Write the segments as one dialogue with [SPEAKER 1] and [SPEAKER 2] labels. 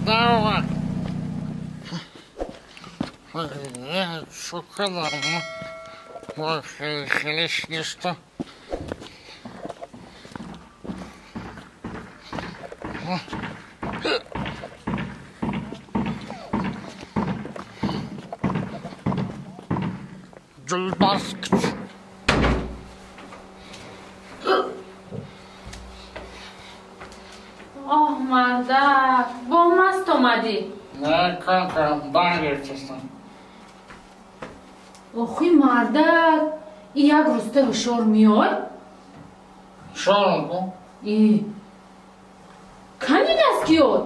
[SPEAKER 1] Давай. Шоколадно. Ой, хелишни что? Джульбаскт.
[SPEAKER 2] آه مادر با مست اومدی
[SPEAKER 1] نه کانکا برگرفتستم
[SPEAKER 2] آخی مادر ای یک روسته هشار میای؟
[SPEAKER 1] شارم کن
[SPEAKER 2] ای کنی نسکیوت؟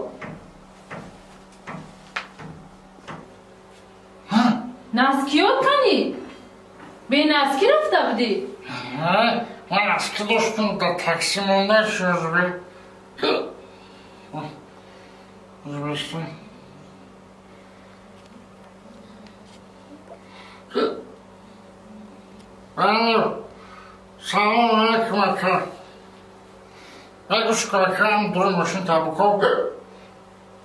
[SPEAKER 2] نسکیوت کنی؟ به نسکی رفته بودی؟
[SPEAKER 1] من اسکی داشتم در تاکسی مونده شروع بی Zbyszczę. Salam alaikum aka. Jak już kolekałem dużo maszyn tabuką,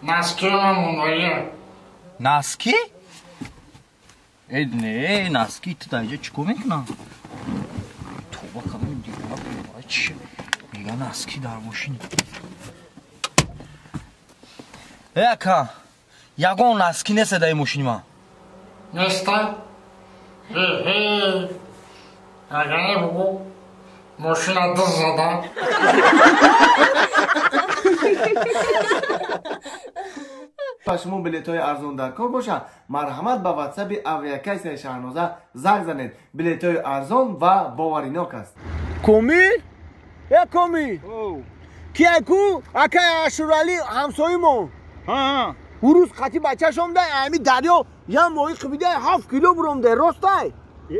[SPEAKER 1] naskiłem onları.
[SPEAKER 3] Naski? Ne, naski tutayca çikomek na. To bakalım diyor. Aç. Mega naski dar mashini. Eka, yagon naski ne sedai mashini ma?
[SPEAKER 1] Nesta? He. Aga ne bu? Mashina dız zada.
[SPEAKER 4] شما بلیط‌های ارزان در کار باشه مرحمت به واتساپ اویاکای شهرنازه زنگ زنید بلیط‌های ارزان و باوریناک است
[SPEAKER 5] کومیل یا کومیل کیکو اکای اشورالی همسایه‌مون
[SPEAKER 6] ها
[SPEAKER 5] او روز خطی بچه‌شون ده امی دریا یه ماهی خبیده 7 کیلو برام ده راسته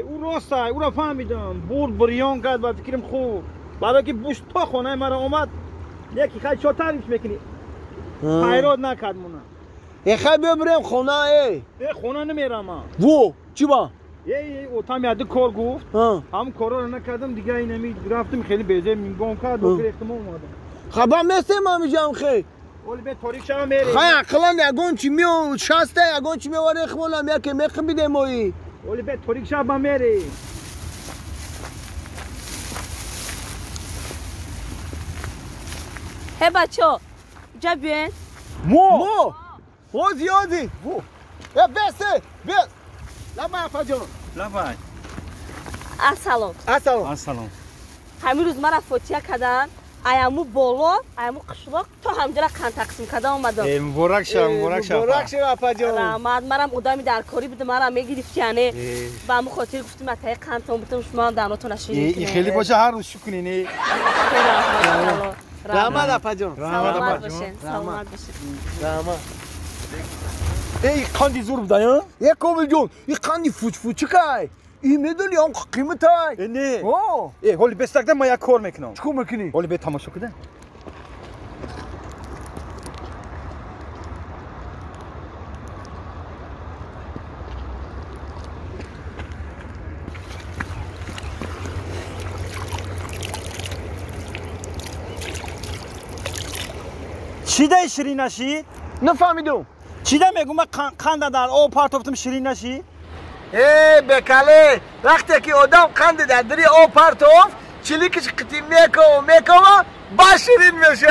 [SPEAKER 6] او راسته او را فهمیدم بود بریان کرد و فکرم خوب بعد که بوش تا خونه مرا اومد یکی خیلی شاترش میکنی پیراد نکرد مونا
[SPEAKER 5] خیلی ببرم خونه ای
[SPEAKER 6] خونه نمیرم
[SPEAKER 5] وو چی با؟
[SPEAKER 6] اوتام یاد کار گفت هم کارا رو نکردم دیگه این نمی رفتم خیلی بیزه میگم کرد و گرفتم اومدم
[SPEAKER 5] خبر مثل ما میجام خیلی
[SPEAKER 6] ولی به تاریخ شما میری
[SPEAKER 5] خیلی عقلا یگون چی میو شسته یگون چی میواره خمولم یکی میخبیده مایی
[SPEAKER 6] ولی به تاریخ شما میری
[SPEAKER 7] هی بچه جا بیاین
[SPEAKER 5] مو زیادی یا بسته بس لما افا جان
[SPEAKER 6] لبای
[SPEAKER 7] السلام همین روز مرا فوتیه کردن ایامو بالا ایامو قشلاق تا همجا را کن تقسیم کرده اومدم
[SPEAKER 6] مبارک شم
[SPEAKER 5] افا جان
[SPEAKER 7] رحمت مرم ادامی در کاری بوده مرا میگرفت یعنی با همون خاطر گفتیم اتای قنتون بودم شما هم داناتون نشینید
[SPEAKER 6] این خیلی باشه هر روز شکنی نه
[SPEAKER 5] رحمت افا جان
[SPEAKER 7] سلامت باشین
[SPEAKER 5] رحمت ای قندی زور بودن یا؟ یک کامل جون این قندی فوچ که این میدونی هم قیمت های
[SPEAKER 6] نه حالی بستکده ما یک کار میکنم
[SPEAKER 5] چکو میکنی؟
[SPEAKER 6] حالی به تماشا کده چی ده شیرین نشی؟
[SPEAKER 5] نفهمیدم
[SPEAKER 6] چی ده میگم من قنده در آب پرتافتم شیرین نشی؟
[SPEAKER 5] بکله وقتی که آدم قند در دری آب پرتافت چلیکش قطی میکو با شیرین میشه